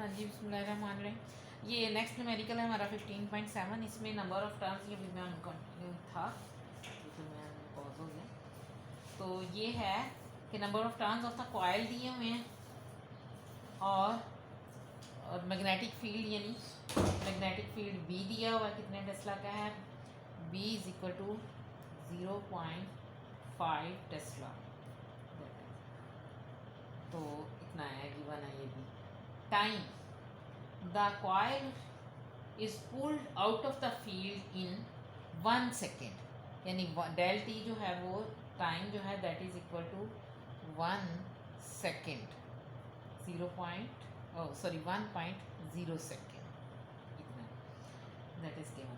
हाँ जी, बिस्मिल्लाहिर्रहमानिर्रहीम। ये नेक्स्ट न्यूमेरिकल है हमारा 15.7। इसमें नंबर ऑफ टर्म्स ये भी मैं कंटिन्यू था, तो मैं पॉज हो गया। तो ये है कि number of terms of the coil दिए हुए हैं और मैग्नेटिक फील्ड यानी मैग्नेटिक फील्ड बी दिया हुआ है, कितने टेस्ला का है, B is equal to 0.5 tesla. तो इतना है, गिवन है ये भी। Time, the coil is pulled out of the field in 1 second, यानी डेल टी जो है वो टाइम जो है that is equal to 1 second, 1.0 second, इतना दैट इज गिवन।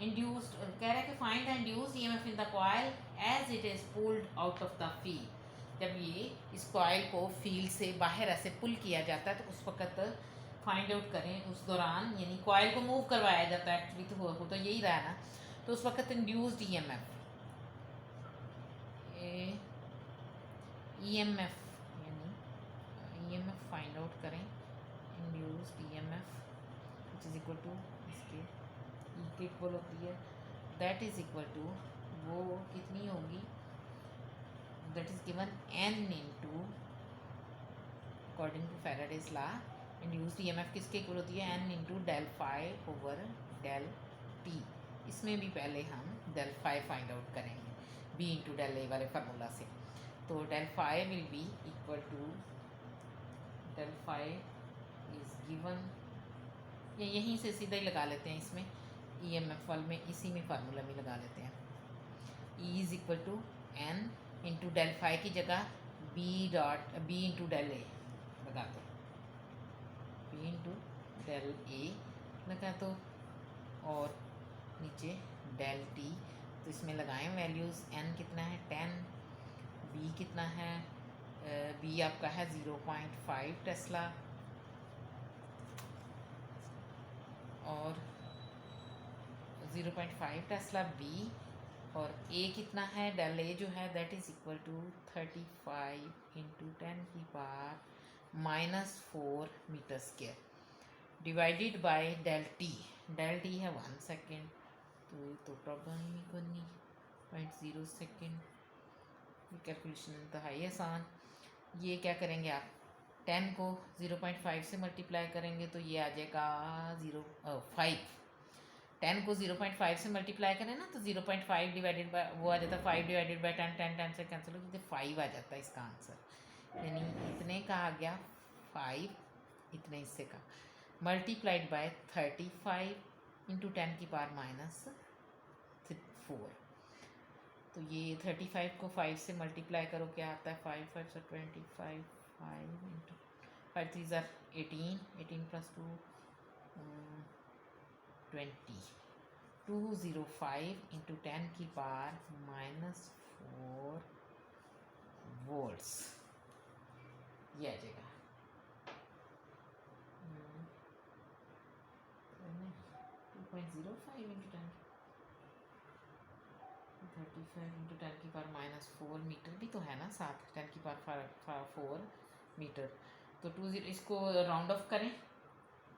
इंड्यूस्ड कह रहा है कि find the induced EMF in the coil as it is pulled out of the field. जब ये इस कॉइल को फील्ड से बाहर ऐसे पुल किया जाता है तो उस वक्त फाइंड आउट करें, उस दौरान यानी कॉइल को मूव करवाया जाता है एक्चुअली, तो हो तो यही रहा ना। तो उस वक्त इंड्यूस्ड ईएमएफ यानी ईएमएफ फाइंड आउट करें, induced EMF which is equal to इसके ई के इक्वल होती है, दैट इज इक्वल टू वो कितनी होगी, that is given n into according to Faraday's law induced EMF किसके इक्वल होती है, n into del phi over del T. इसमें भी पहले हम डेल फाइव फाइंड आउट करेंगे b इंटू डेल ए वाले फार्मूला से। तो del phi will be equal to del phi is given, या यहीं से सीधा ही लगा लेते हैं इसमें ईएमएफ वाले में, इसी में फार्मूला में लगा लेते हैं। E is equal to n into del phi की जगह बी इंटू डेल ए लगा दो, बी इंटू डेल ए लगा दो, और नीचे डेल टी। तो इसमें लगाएं वैल्यूज़, n कितना है 10, b कितना है, b आपका है 0.5 टेस्ला, और 0.5 टेस्ला b, और a कितना है, डेल a जो है that is equal to 35 into 10 की power -4 metre square divided by del T है 1 सेकेंड, तो ये तो प्रॉब्लम ही करनी 0.0 सेकेंड। ये कैलकुलेशन इंतहाई आसान। ये क्या करेंगे आप, 10 को 0.5 से मल्टीप्लाई करेंगे तो ये आ जाएगा 5। 10 को 0.5 से मल्टीप्लाई करें ना तो 0.5 डिवाइडेड बाय वो आ जाता है 5 डिवाइडेड बाय 10, 10 से कैंसिल हो जाते 5 आ जाता है इसका आंसर। यानी इतने का आ गया 5, इतने इससे का मल्टीप्लाइड बाय 35 इंटू 10 की पावर -4। तो ये 35 को 5 से मल्टीप्लाई करो, क्या आता है 5 5 से 25, 5 इंटू 5 3 ज़ार 18, 18 प्लस 2 20, 205 इंटू 10 की पावर -4 वोल्ट्स, ये आ जाएगा 2.05 इंटू 10, 35 इंटू 10 की पावर -4 मीटर भी तो है ना साथ, 10 की पावर 4 मीटर। तो 20 इसको राउंड ऑफ करें,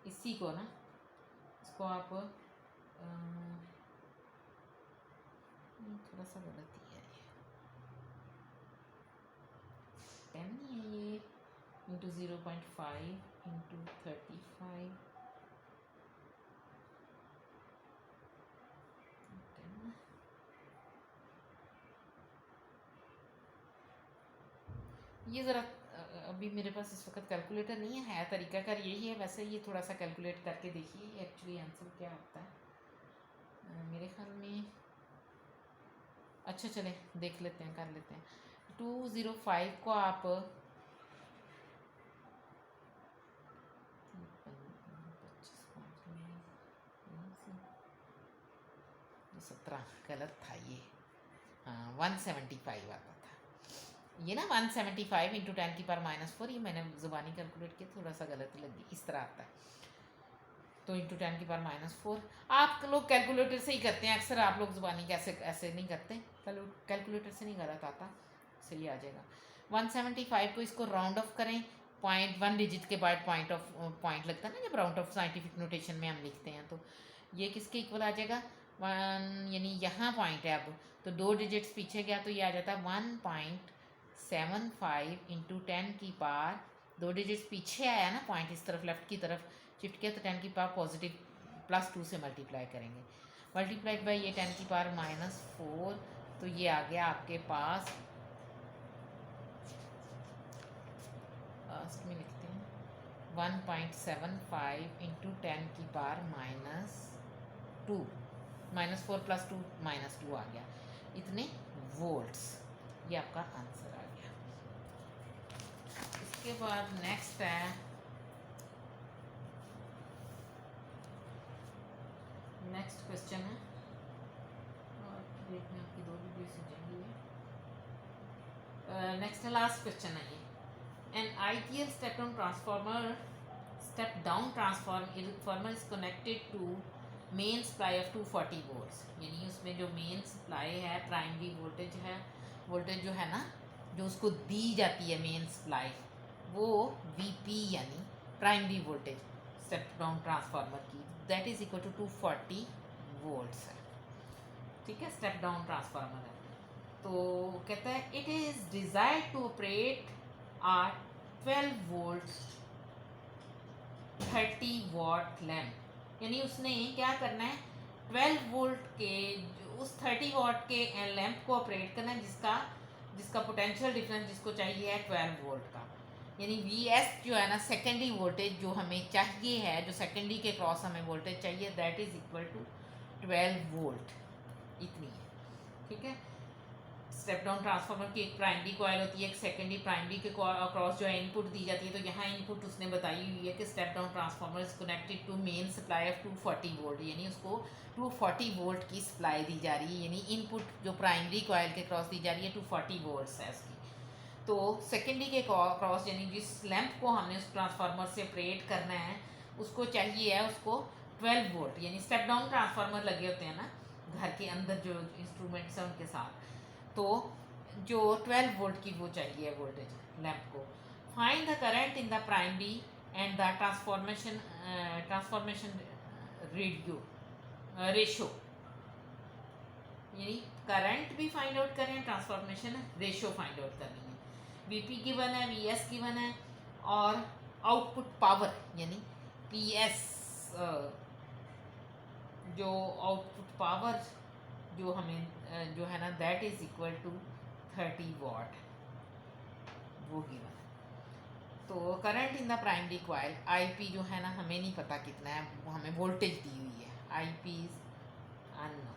इसी को ना, इसको आप थोड़ा सा गलती है, ये 10 नहीं है ये, इंटू 0.5 इंटू 35, ये ज़रा अभी मेरे पास इस वक्त कैलकुलेटर नहीं है तरीकाकार यही है, वैसे ये थोड़ा सा कैलकुलेट करके देखिए एक्चुअली आंसर क्या होता है। मेरे ख्याल में अच्छा चले देख लेते हैं, कर लेते हैं। 205 को आप 17 गलत था ये, हाँ 175 आता था ये ना, 175 इंटू 10 की पावर -4, ये मैंने ज़ुबानी कैलकुलेट किया, थोड़ा सा गलती लगी, इस तरह आता है। तो इंटू 10 की पावर -4 आप लोग कैलकुलेटर से ही करते हैं अक्सर, आप लोग ज़ुबानी कैसे ऐसे नहीं करते, कैलकुलेटर से नहीं गलत आता, सही आ जाएगा। 175 को इसको राउंड ऑफ करें पॉइंट 1 डिजिट के बाद पॉइंट लगता है ना, जब राउंड ऑफ साइंटिफिक नोटेशन में हम लिखते हैं, तो ये किसके इक्वल आ जाएगा 1, यानी यहाँ पॉइंट है अब, तो 2 डिजिट्स पीछे गया तो ये आ जाता है 1.75 इंटू 10 की पावर, 2 डिजिट्स पीछे आया ना पॉइंट, इस तरफ लेफ्ट की तरफ शिफ्ट किया तो 10 की पावर पॉजिटिव +2 से मल्टीप्लाई करेंगे, मल्टीप्लाइड बाई ये 10 की पावर -4, तो ये आ गया आपके पास, लास्ट में लिखते हैं 1.75 इंटू 10 की पावर -2, -4 +2 -2 आ गया, इतने वोल्ट्स, ये आपका आंसर आ गया। इसके बाद नेक्स्ट है नेक्स्ट क्वेश्चन है, और देखने आपकी 2 वीडियो से जाएंगी, नेक्स्ट है लास्ट क्वेश्चन है ये, an ideal step down transformer is connected to main supply of 240 volts, यानी उसमें जो मेन सप्लाई है प्राइमरी वोल्टेज जो है ना, जो उसको दी जाती है मेन सप्लाई, वो वीपी यानी primary voltage step down transformer की, that is equal to 240 volts है, ठीक है, स्टेप डाउन ट्रांसफार्मर है। तो कहता है it is desired to operate our 12 volt 30 watt lamp, यानी उसने क्या करना है 12 वोल्ट के उस 30 वॉट के लैम्प को ऑपरेट करना है, जिसका पोटेंशियल डिफरेंस जिसको चाहिए है 12 वोल्ट का, यानी Vs जो है ना सेकेंडरी वोल्टेज जो हमें चाहिए है, जो सेकेंडरी के क्रॉस हमें वोल्टेज चाहिए, that is equal to 12 volt, इतनी है, ठीक है। स्टेप डाउन ट्रांसफार्मर की एक प्राइमरी कॉइल होती है, एक सेकेंडरी, प्राइमरी के क्रॉस जो है इनपुट दी जाती है, तो यहाँ इनपुट उसने बताई हुई है कि step down transformer is connected to main supply of 240 volt, यानी उसको 240 वोल्ट की सप्लाई दी जा रही है, यानी इनपुट जो प्राइमरी कॉइल के क्रॉस दी जा रही है 240 वोल्ट है उसकी, तो सेकेंडरी के क्रॉस यानी जिस लैंप को हमने उस ट्रांसफार्मर से ऑपरेट करना है उसको चाहिए है उसको 12 वोल्ट, यानी स्टेप डाउन ट्रांसफार्मर लगे होते हैं ना घर के अंदर जो इंस्ट्रूमेंट्स हैं उनके साथ, तो जो 12 वोल्ट की वो चाहिए वोल्टेज लैंप को। Find the current in the primary and the transformation ratio, यानी करंट भी फाइंड आउट करें, ट्रांसफॉर्मेशन रेशो फाइंड आउट करनी है, वीपी गिवन है, वीएस गिवन है, और आउटपुट पावर यानी पीएस, जो आउटपुट पावर जो हमें जो है ना that is equal to 30 watt, वो गिवन है। तो current in the primary coil IP जो है ना हमें नहीं पता कितना है, वो हमें वोल्टेज दी हुई है, IP is unknown,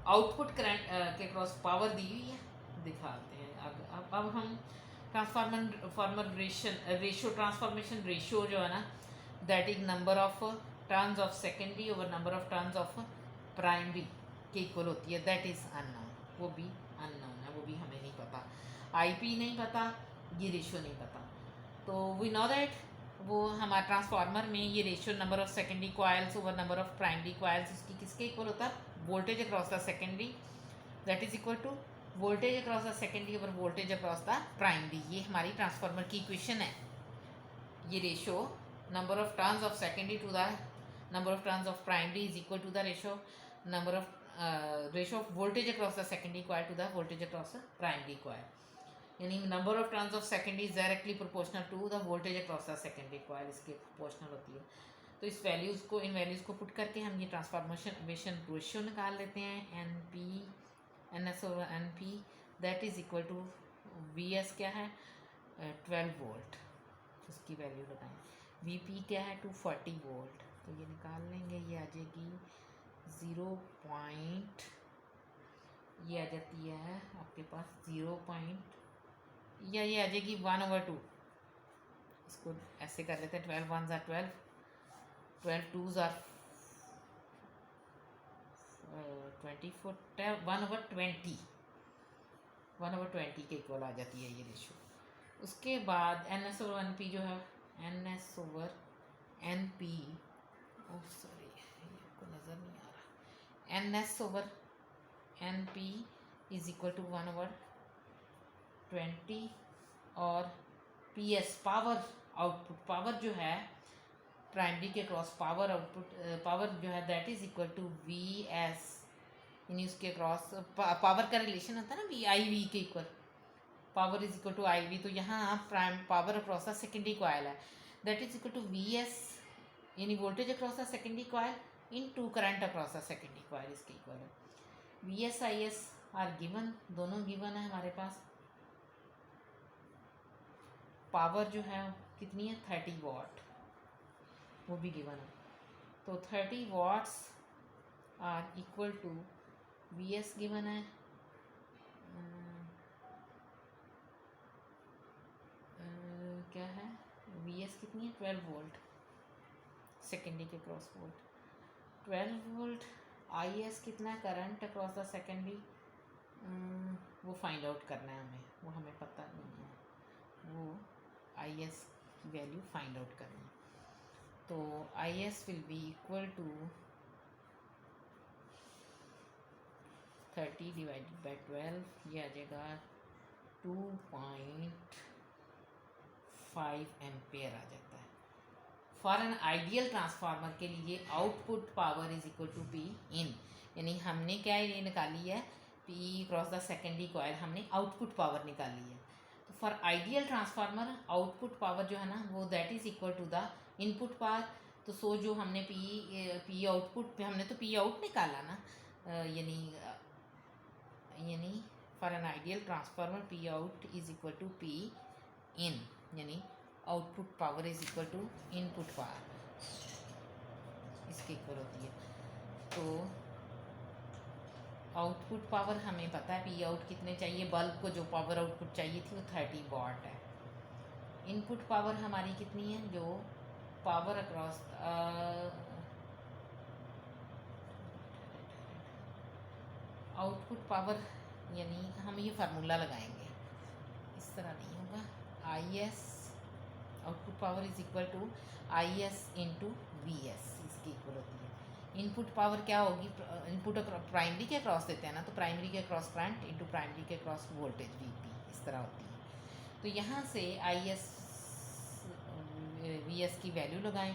output current के क्रॉस पावर दी हुई है, दिखाते हैं। अब हम ट्रांसफॉर्मेशन रेशियो जो है ना that is number of turns of secondary over number of turns of primary के इक्वल होती है, दैट इज अननोन, वो भी अननोन है, वो भी हमें नहीं पता, आईपी नहीं पता, ये रेशियो नहीं पता, तो वी नो दैट वो हमारे ट्रांसफार्मर में ये ratio number of secondary coils over number of primary coils उसकी किसके इक्वल होता है, voltage across the secondary that is equal to voltage across the secondary over voltage across the primary, ये हमारी ट्रांसफार्मर की इक्वेशन है। ये ratio number of turns of secondary to the number of turns of primary is equal to the ratio number of ratio of voltage across the secondary coil to the voltage across the primary coil, यानी number of turns of secondary is directly proportional to the voltage across the secondary coil, इसके proportional होती है। तो इस values को इन values को put करके हम ये ट्रांसफॉर्मेशन रेशियो निकाल लेते हैं, NS over NP that is equal to VS क्या है 12 वोल्ट, उसकी वैल्यू लगाएं, VP क्या है 240 वोल्ट, तो ये निकाल लेंगे, ये आ जाएगी 0. ये आ जाती है आपके पास 0. या ये आ जाएगी 1/2, इसको ऐसे कर लेते हैं, 12 1s are 12, 12 2s are 24, 1/20 के इक्वल आ जाती है ये रेशियो। उसके बाद NS over NP जो है NS over NP, oh sorry आपको नज़र नहीं आ रहा, NS over NP is equal to 1/20 और P S power, output power जो है प्राइमरी के क्रॉस पावर आउटपुट पावर जो है that is equal to V S, यानी उसके क्रॉस पावर का रिलेशन होता है ना वी आई वी के equal, power is equal to I V. तो यहाँ prime power across the secondary coil है that is equal to V S, यानी voltage across the secondary coil into current across the secondary coil, इसके equal है। V S I S are given, दोनों given है हमारे पास। Power जो है कितनी है 30 वाट, वो भी गिवन है। तो 30 watts are equal to V S given है क्या है वी एस कितनी है 12 वोल्ट, सेकेंडरी के cross volt 12 volt. I S कितना है करंट अक्रॉस द सेकेंडरी, वो फाइंड आउट करना है हमें, वो हमें पता नहीं है, वो आई एस की वैल्यू फाइंड आउट करनी है। तो I S will be equal to 30 divided by 12, ये आ जाएगा 2.5 एम्पेयर आ जाता है। फॉर एन आइडियल ट्रांसफार्मर के लिए output power is equal to P in, यानी हमने क्या ये निकाली है P cross the secondary coil, हमने आउटपुट पावर निकाली है। तो for ideal transformer output power जो है ना वो that is equal to the input power. तो सो जो हमने पी आउटपुट पे हमने तो पी आउट निकाला ना, यानी for an ideal transformer P out is equal to P in, यानी output power is equal to input power, इसके इक्वल होती है। तो आउटपुट पावर हमें पता है पी आउट कितने चाहिए, बल्ब को जो पावर आउटपुट चाहिए थी वो 30 वाट है। इनपुट पावर हमारी कितनी है, जो पावर अक्रॉस आउटपुट पावर, यानी हम ये फार्मूला लगाएंगे, इस तरह नहीं होगा। I S output power is equal to I S into V S, इसकी इक्वल होती है। इनपुट पावर क्या होगी, इनपुट प्राइमरी के क्रॉस देते हैं ना, तो प्राइमरी के क्रॉस करंट इंटू प्राइमरी के क्रॉस वोल्टेज वी पी, इस तरह होती है। तो यहाँ से आई एस वी एस की वैल्यू लगाएं।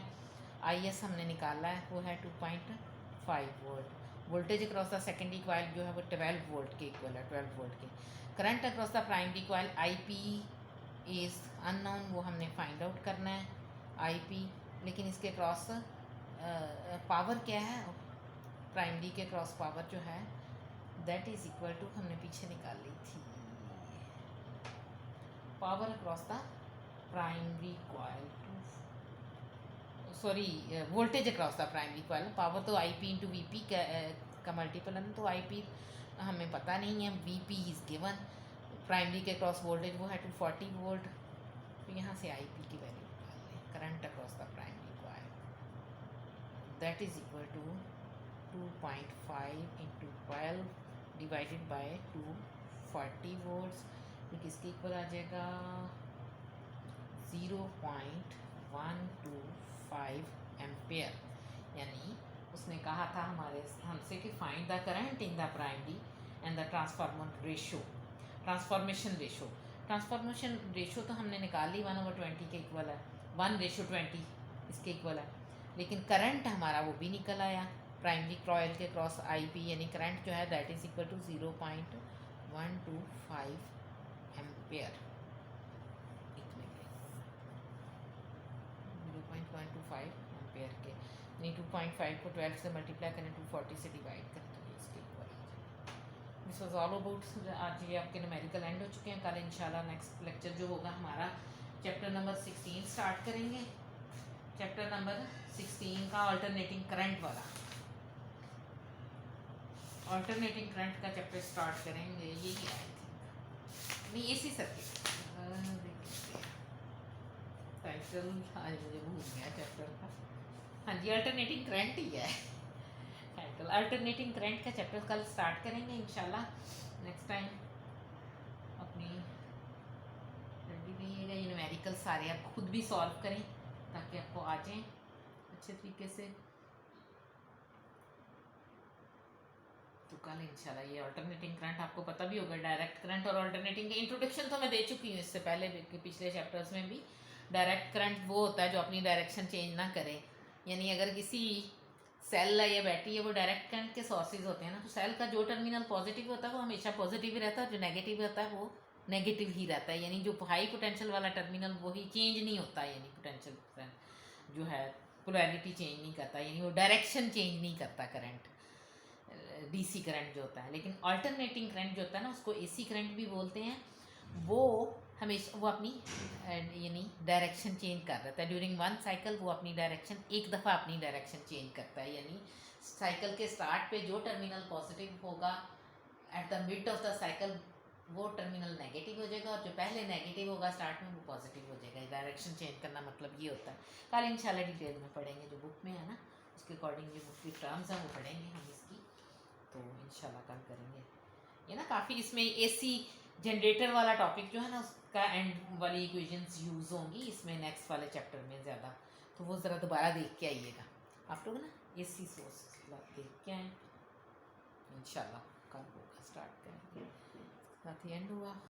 आई एस हमने निकाला है वो है 2.5 volt. Voltage across the secondary coil जो है वो 12 वोल्ट के इक्वल है, 12 वोल्ट के। Current across the primary coil I P is unknown, वो हमने फाइंड आउट करना है आई पी, लेकिन इसके क्रॉस पावर क्या है, प्राइमरी के क्रॉस पावर जो है दैट इज़ इक्वल टू, हमने पीछे निकाल ली थी, power across the primary coil sorry voltage across the primary coil. Power तो I P into V P का मल्टीपल है, तो आई पी हमें पता नहीं है, V P is given. Primary के क्रॉस वोल्टेज वो है 240 वोल्ट, तो यहाँ से आई पी की वैल्यू निकाल लें। Current across the primary coil that is equal to 2.5 into 12 divided by 240 volts, तो किसके इक्वल आ जाएगा 0.125 एम्पेयर। यानी उसने कहा था हमसे कि find the current in the primary and the transformation ratio तो हमने निकाल ली 1/20 के इक्वल है, 1:20 इसके इक्वल है। लेकिन करंट हमारा वो भी निकल आया प्राइमरी कॉइल के क्रॉस आई पी, यानी करंट जो है that is equal to 0.125 ampere. 0.125 ampere के, यानी 2.5 को 12 से मल्टीप्लाई करें, 240 से डिवाइड करें, तो ये इसके इक्वल आ जाएगा। दिस वाज ऑल अबाउट, आज ये आपके न्यूमेरिकल एंड हो चुके हैं। कल इंशाल्लाह नेक्स्ट लेक्चर जो होगा हमारा चैप्टर नंबर 16 स्टार्ट करेंगे। चैप्टर नंबर 16 का अल्टरनेटिंग करंट वाला, अल्टरनेटिंग करंट का चैप्टर स्टार्ट करेंगे। यही आई थिंक नहीं एसी सर्किट, टाइटल आज मुझे भूल गया चैप्टर का। हाँ जी, अल्टरनेटिंग करंट ही है टाइटल। अल्टरनेटिंग करंट का चैप्टर कल स्टार्ट करेंगे इंशाल्लाह। नेक्स्ट टाइम अपनी रेडी रहिएगा। ये न्यूमेरिकल सारे आप खुद भी सॉल्व करें ताकि आपको आ जाएं अच्छे तरीके से। तो कल इंशाल्लाह ये अल्टरनेटिंग करंट आपको पता भी होगा, डायरेक्ट करंट और अल्टरनेटिंग के इंट्रोडक्शन तो मैं दे चुकी हूँ इससे पहले भी, पिछले चैप्टर्स में भी। डायरेक्ट करंट वो होता है जो अपनी डायरेक्शन चेंज ना करे, यानी अगर किसी सेल है या बैटरी है वो डायरेक्ट करंट के सोर्सेज होते हैं ना, तो सेल का जो टर्मिनल पॉजिटिव होता है वो हमेशा पॉजिटिव ही रहता है, जो नेगेटिव होता है वो नेगेटिव ही रहता है, यानी जो हाई पोटेंशियल वाला टर्मिनल वो ही चेंज नहीं होता, यानी पोटेंशियल जो है पोलैरिटी चेंज नहीं करता, यानी वो डायरेक्शन चेंज नहीं करता करंट, डीसी करंट जो होता है। लेकिन अल्टरनेटिंग करंट जो होता है ना, उसको एसी करंट भी बोलते हैं, वो हमेशा वो अपनी यानी डायरेक्शन चेंज कर रहा है ड्यूरिंग वन साइकिल, वो अपनी डायरेक्शन एक दफ़ा अपनी डायरेक्शन चेंज करता है, यानी साइकिल के स्टार्ट पे जो टर्मिनल पॉजिटिव होगा at the mid of the cycle वो टर्मिनल नेगेटिव हो जाएगा, और जो पहले नेगेटिव होगा स्टार्ट में वो पॉजिटिव हो जाएगा। डायरेक्शन चेंज करना मतलब ये होता है। कल इंशाल्लाह डिटेल में पढ़ेंगे, जो बुक में है ना उसके अकॉर्डिंग जो बुक की टर्म्स हैं वो पढ़ेंगे हम इसकी, तो इंशाल्लाह कल करेंगे ये ना। काफ़ी इसमें एसी जनरेटर वाला टॉपिक जो है ना उसका एंड वाली इक्वेशंस यूज़ होंगी इसमें नेक्स्ट वाले चैप्टर में ज़्यादा, तो वो ज़रा दोबारा देख के आइएगा आप लोग ना, एसी सोर्स देख के आए इंशाल्लाह कल होगा स्टार्ट करेंगे। साथ ही एंड हुआ।